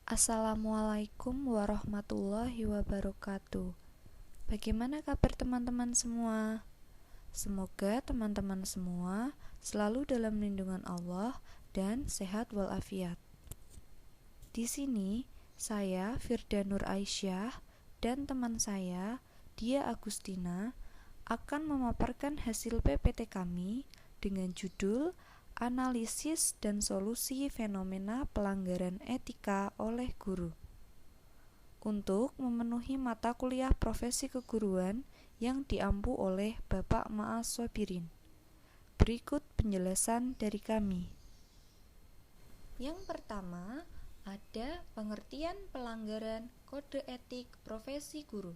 Assalamualaikum warahmatullahi wabarakatuh. Bagaimana kabar teman-teman semua? Semoga teman-teman semua selalu dalam lindungan Allah dan sehat walafiat. Di sini saya Firda Nur Aisyah dan teman saya Dia Agustina akan memaparkan hasil PPT kami dengan judul Analisis dan Solusi Fenomena Pelanggaran Etika oleh Guru untuk memenuhi mata kuliah profesi keguruan yang diampu oleh Bapak Maas Sobirin. Berikut penjelasan dari kami. Yang pertama, ada pengertian pelanggaran kode etik profesi guru.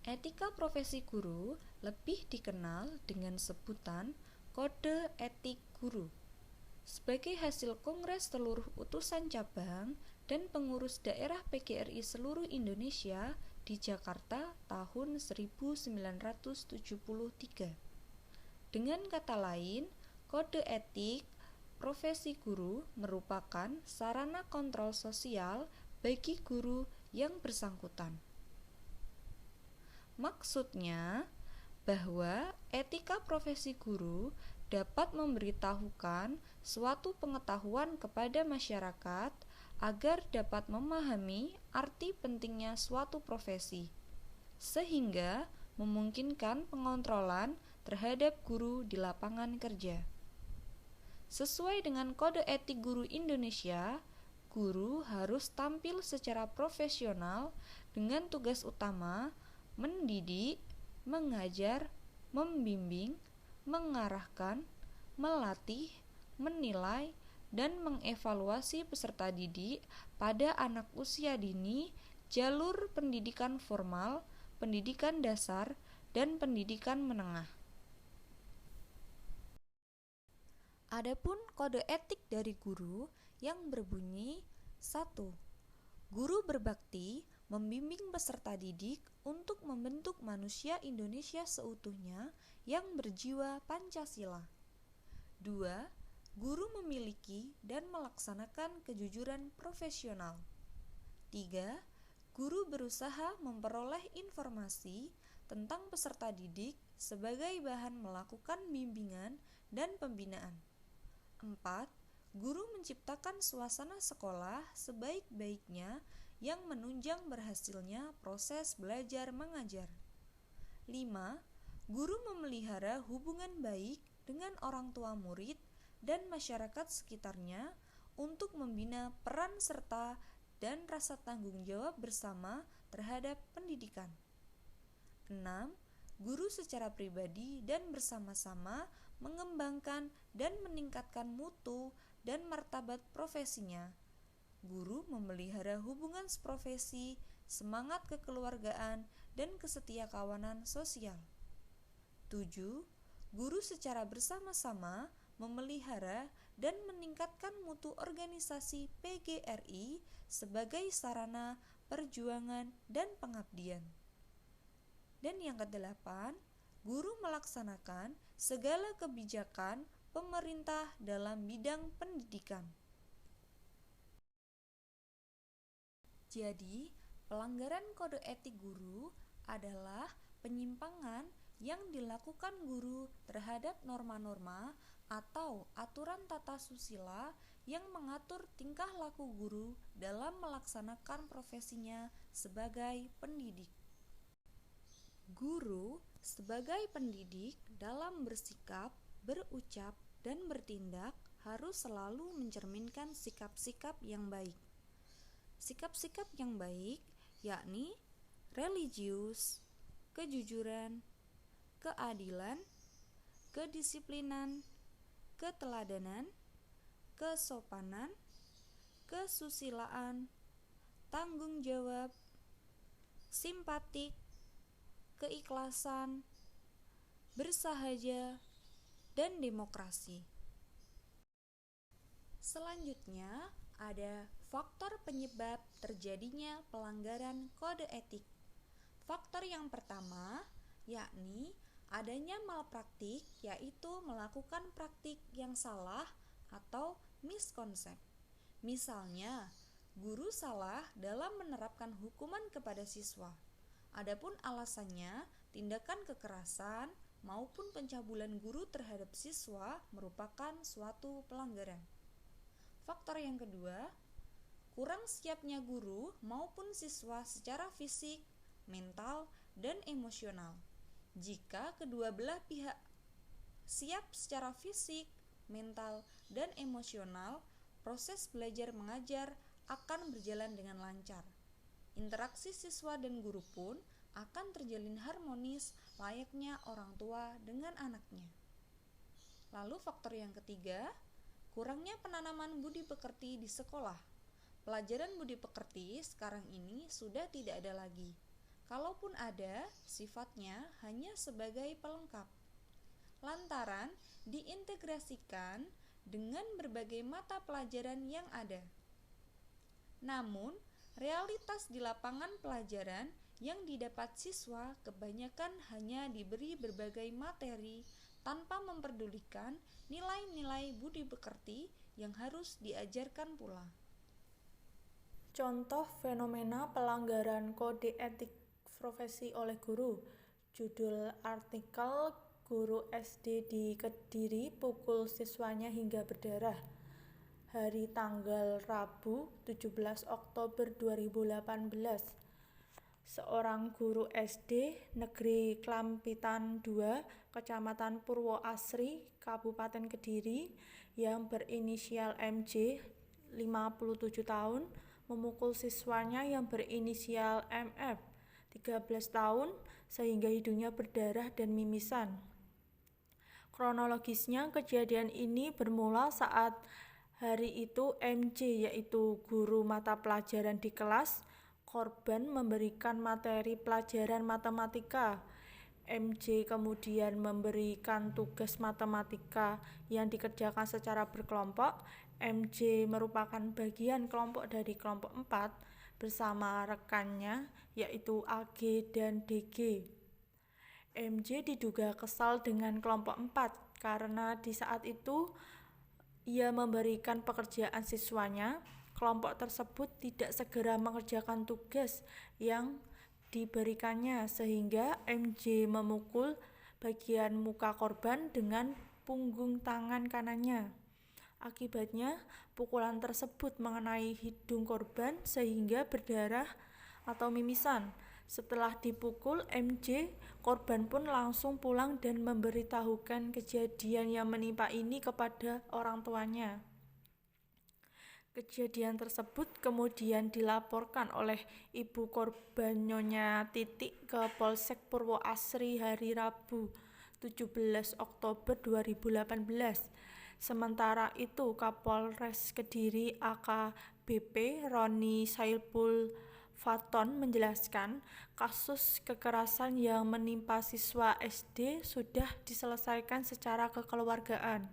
Etika profesi guru lebih dikenal dengan sebutan Kode Etik Guru. Sebagai hasil Kongres seluruh utusan cabang dan pengurus daerah PGRI seluruh Indonesia di Jakarta tahun 1973. Dengan kata lain, kode etik profesi guru merupakan sarana kontrol sosial bagi guru yang bersangkutan. Maksudnya bahwa etika profesi guru dapat memberitahukan suatu pengetahuan kepada masyarakat agar dapat memahami arti pentingnya suatu profesi, sehingga memungkinkan pengontrolan terhadap guru di lapangan kerja. Sesuai dengan Kode Etik Guru Indonesia, guru harus tampil secara profesional dengan tugas utama mendidik, mengajar, membimbing, mengarahkan, melatih, menilai, dan mengevaluasi peserta didik pada anak usia dini, jalur pendidikan formal, pendidikan dasar, dan pendidikan menengah. Adapun kode etik dari guru yang berbunyi 1. Guru berbakti membimbing peserta didik untuk membentuk manusia Indonesia seutuhnya yang berjiwa Pancasila. 2. Guru memiliki dan melaksanakan kejujuran profesional. 3. Guru berusaha memperoleh informasi tentang peserta didik sebagai bahan melakukan bimbingan dan pembinaan. 4. Guru menciptakan suasana sekolah sebaik-baiknya yang menunjang berhasilnya proses belajar mengajar. 5. Guru memelihara hubungan baik dengan orang tua murid dan masyarakat sekitarnya untuk membina peran serta dan rasa tanggung jawab bersama terhadap pendidikan. 6. Guru secara pribadi dan bersama-sama mengembangkan dan meningkatkan mutu dan martabat profesinya. Guru memelihara hubungan seprofesi, semangat kekeluargaan, dan kesetiakawanan sosial. 7. Guru secara bersama-sama memelihara dan meningkatkan mutu organisasi PGRI sebagai sarana perjuangan dan pengabdian. Dan yang ke-8, guru melaksanakan segala kebijakan pemerintah dalam bidang pendidikan. Jadi, pelanggaran kode etik guru adalah penyimpangan yang dilakukan guru terhadap norma-norma atau aturan tata susila yang mengatur tingkah laku guru dalam melaksanakan profesinya sebagai pendidik. Guru sebagai pendidik dalam bersikap, berucap, dan bertindak harus selalu mencerminkan sikap-sikap yang baik. Sikap-sikap yang baik yakni religius, kejujuran, keadilan, kedisiplinan, keteladanan, kesopanan, kesusilaan, tanggung jawab, simpatik, keikhlasan, bersahaja, dan demokrasi. Selanjutnya, ada faktor penyebab terjadinya pelanggaran kode etik. Faktor yang pertama yakni adanya malpraktik, yaitu melakukan praktik yang salah atau miskonsep. Misalnya, guru salah dalam menerapkan hukuman kepada siswa. Adapun alasannya, tindakan kekerasan maupun pencabulan guru terhadap siswa merupakan suatu pelanggaran. Faktor yang kedua, kurang siapnya guru maupun siswa secara fisik, mental, dan emosional. Jika kedua belah pihak siap secara fisik, mental, dan emosional, proses belajar mengajar akan berjalan dengan lancar. Interaksi siswa dan guru pun akan terjalin harmonis layaknya orang tua dengan anaknya. Lalu faktor yang ketiga, kurangnya penanaman budi pekerti di sekolah. Pelajaran budi pekerti sekarang ini sudah tidak ada lagi. Kalaupun ada, sifatnya hanya sebagai pelengkap. Lantaran diintegrasikan dengan berbagai mata pelajaran yang ada. Namun, realitas di lapangan pelajaran yang didapat siswa kebanyakan hanya diberi berbagai materi tanpa memperdulikan nilai-nilai budi pekerti yang harus diajarkan pula. Contoh fenomena pelanggaran kode etik profesi oleh guru. Judul artikel, guru SD di Kediri pukul siswanya hingga berdarah. Hari tanggal Rabu 17 Oktober 2018. Seorang guru SD Negeri Klampitan 2, Kecamatan Purwoasri, Kabupaten Kediri yang berinisial MJ, 57 tahun, memukul siswanya yang berinisial MF, 13 tahun, sehingga hidungnya berdarah dan mimisan. Kronologisnya, kejadian ini bermula saat hari itu MJ, yaitu guru mata pelajaran di kelas, korban memberikan materi pelajaran matematika. MJ kemudian memberikan tugas matematika yang dikerjakan secara berkelompok. MJ merupakan bagian kelompok dari kelompok 4 bersama rekannya, yaitu AG dan DG. MJ diduga kesal dengan kelompok 4 karena di saat itu ia memberikan pekerjaan siswanya. Kelompok tersebut tidak segera mengerjakan tugas yang diberikannya sehingga MJ memukul bagian muka korban dengan punggung tangan kanannya. Akibatnya, pukulan tersebut mengenai hidung korban sehingga berdarah atau mimisan. Setelah dipukul MJ, korban pun langsung pulang dan memberitahukan kejadian yang menimpa ini kepada orang tuanya. Kejadian tersebut kemudian dilaporkan oleh ibu korban Nyonya Titik ke Polsek Purwoasri hari Rabu 17 Oktober 2018. Sementara itu, Kapolres Kediri AKBP Roni Saipul Faton menjelaskan kasus kekerasan yang menimpa siswa SD sudah diselesaikan secara kekeluargaan.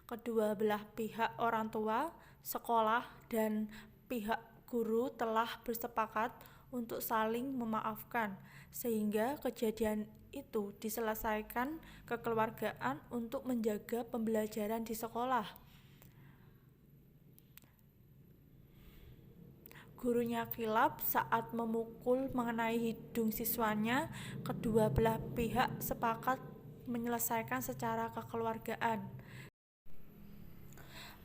Kedua belah pihak, orang tua, sekolah, dan pihak guru telah bersepakat untuk saling memaafkan, sehingga kejadian itu diselesaikan kekeluargaan untuk menjaga pembelajaran di sekolah. Gurunya khilaf saat memukul mengenai hidung siswanya. Kedua belah pihak sepakat menyelesaikan secara kekeluargaan.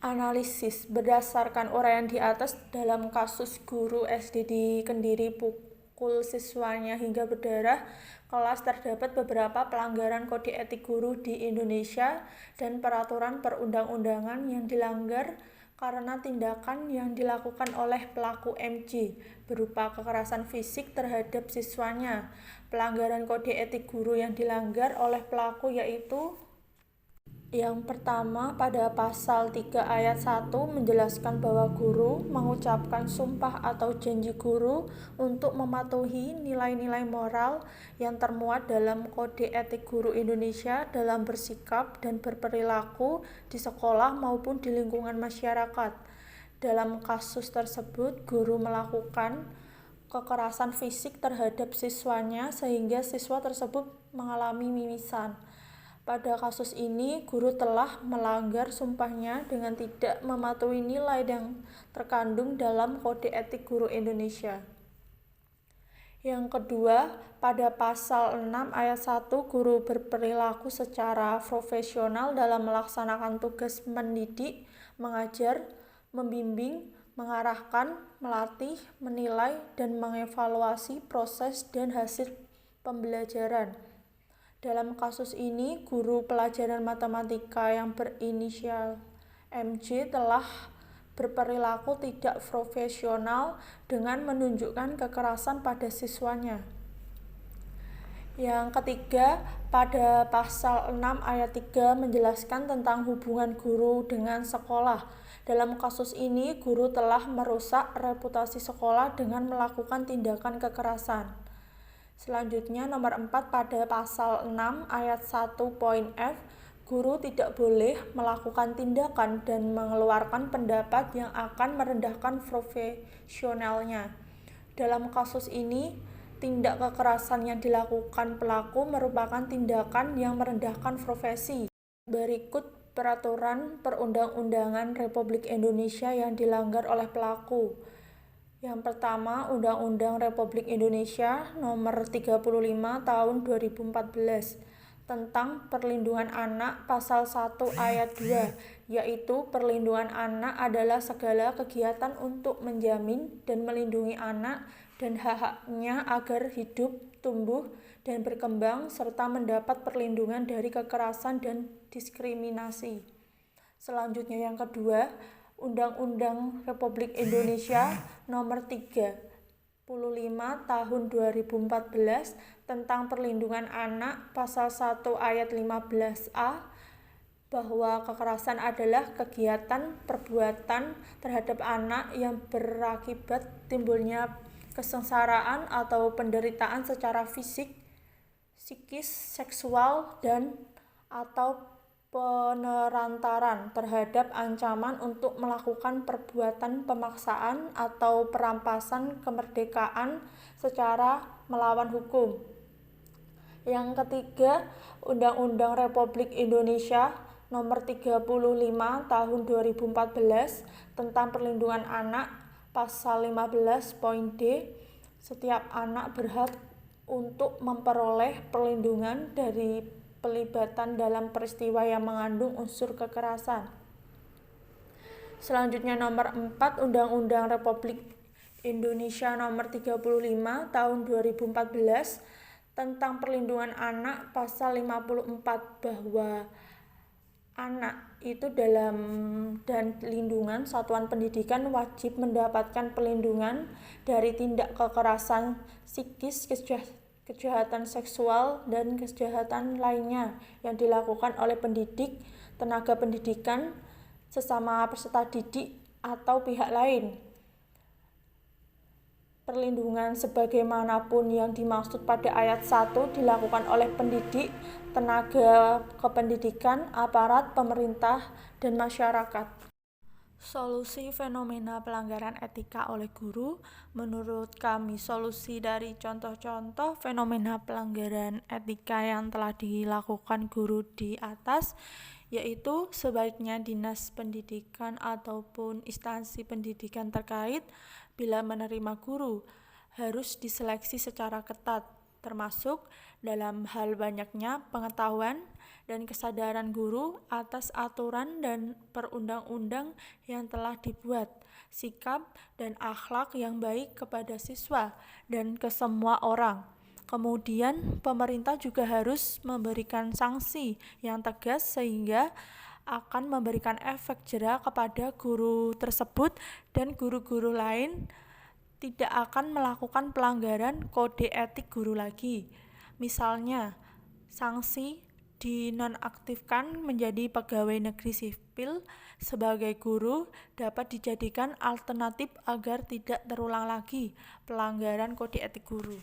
Analisis berdasarkan uraian di atas dalam kasus guru SD di Kediri pukul siswanya hingga berdarah, kelas terdapat beberapa pelanggaran kode etik guru di Indonesia dan peraturan perundang-undangan yang dilanggar karena tindakan yang dilakukan oleh pelaku MJ berupa kekerasan fisik terhadap siswanya. Pelanggaran kode etik guru yang dilanggar oleh pelaku yaitu: yang pertama, pada pasal 3 ayat 1 menjelaskan bahwa guru mengucapkan sumpah atau janji guru untuk mematuhi nilai-nilai moral yang termuat dalam Kode Etik Guru Indonesia dalam bersikap dan berperilaku di sekolah maupun di lingkungan masyarakat. Dalam kasus tersebut, guru melakukan kekerasan fisik terhadap siswanya sehingga siswa tersebut mengalami mimisan. Pada kasus ini, guru telah melanggar sumpahnya dengan tidak mematuhi nilai yang terkandung dalam Kode Etik Guru Indonesia. Yang kedua, pada pasal 6 ayat 1, guru berperilaku secara profesional dalam melaksanakan tugas mendidik, mengajar, membimbing, mengarahkan, melatih, menilai, dan mengevaluasi proses dan hasil pembelajaran. Dalam kasus ini, guru pelajaran matematika yang berinisial MJ telah berperilaku tidak profesional dengan menunjukkan kekerasan pada siswanya. Yang ketiga, pada pasal 6 ayat 3 menjelaskan tentang hubungan guru dengan sekolah. Dalam kasus ini, guru telah merusak reputasi sekolah dengan melakukan tindakan kekerasan. Selanjutnya, nomor 4 pada pasal 6 ayat 1 poin F, guru tidak boleh melakukan tindakan dan mengeluarkan pendapat yang akan merendahkan profesionalnya. Dalam kasus ini, tindak kekerasan yang dilakukan pelaku merupakan tindakan yang merendahkan profesi. Berikut peraturan perundang-undangan Republik Indonesia yang dilanggar oleh pelaku. Yang pertama, Undang-Undang Republik Indonesia Nomor 35 Tahun 2014 tentang Perlindungan Anak Pasal 1 Ayat 2, yaitu perlindungan anak adalah segala kegiatan untuk menjamin dan melindungi anak dan hak-haknya agar hidup, tumbuh, dan berkembang serta mendapat perlindungan dari kekerasan dan diskriminasi. Selanjutnya yang kedua, Undang-Undang Republik Indonesia Nomor 35 Tahun 2014 tentang Perlindungan Anak Pasal 1 Ayat 15A bahwa kekerasan adalah kegiatan perbuatan terhadap anak yang berakibat timbulnya kesengsaraan atau penderitaan secara fisik, psikis, seksual, dan atau penerantaran terhadap ancaman untuk melakukan perbuatan pemaksaan atau perampasan kemerdekaan secara melawan hukum. Yang ketiga, Undang-Undang Republik Indonesia Nomor 35 Tahun 2014 tentang Perlindungan Anak Pasal 15 poin D, setiap anak berhak untuk memperoleh perlindungan dari pelibatan dalam peristiwa yang mengandung unsur kekerasan. Selanjutnya nomor 4, Undang-Undang Republik Indonesia Nomor 35 Tahun 2014 tentang Perlindungan Anak Pasal 54 bahwa anak itu dalam dan lindungan satuan pendidikan wajib mendapatkan perlindungan dari tindak kekerasan psikis, kejahatan seksual, dan kejahatan lainnya yang dilakukan oleh pendidik, tenaga pendidikan, sesama peserta didik, atau pihak lain. Perlindungan sebagaimanapun yang dimaksud pada ayat 1 dilakukan oleh pendidik, tenaga kependidikan, aparat pemerintah, dan masyarakat. Solusi fenomena pelanggaran etika oleh guru. Menurut kami, solusi dari contoh-contoh fenomena pelanggaran etika yang telah dilakukan guru di atas, yaitu sebaiknya dinas pendidikan ataupun instansi pendidikan terkait bila menerima guru harus diseleksi secara ketat, termasuk dalam hal banyaknya pengetahuan dan kesadaran guru atas aturan dan perundang-undang yang telah dibuat, sikap dan akhlak yang baik kepada siswa dan ke semua orang. Kemudian pemerintah juga harus memberikan sanksi yang tegas sehingga akan memberikan efek jera kepada guru tersebut dan guru-guru lain tidak akan melakukan pelanggaran kode etik guru lagi. Misalnya, sanksi dinonaktifkan menjadi pegawai negeri sipil sebagai guru dapat dijadikan alternatif agar tidak terulang lagi pelanggaran kode etik guru.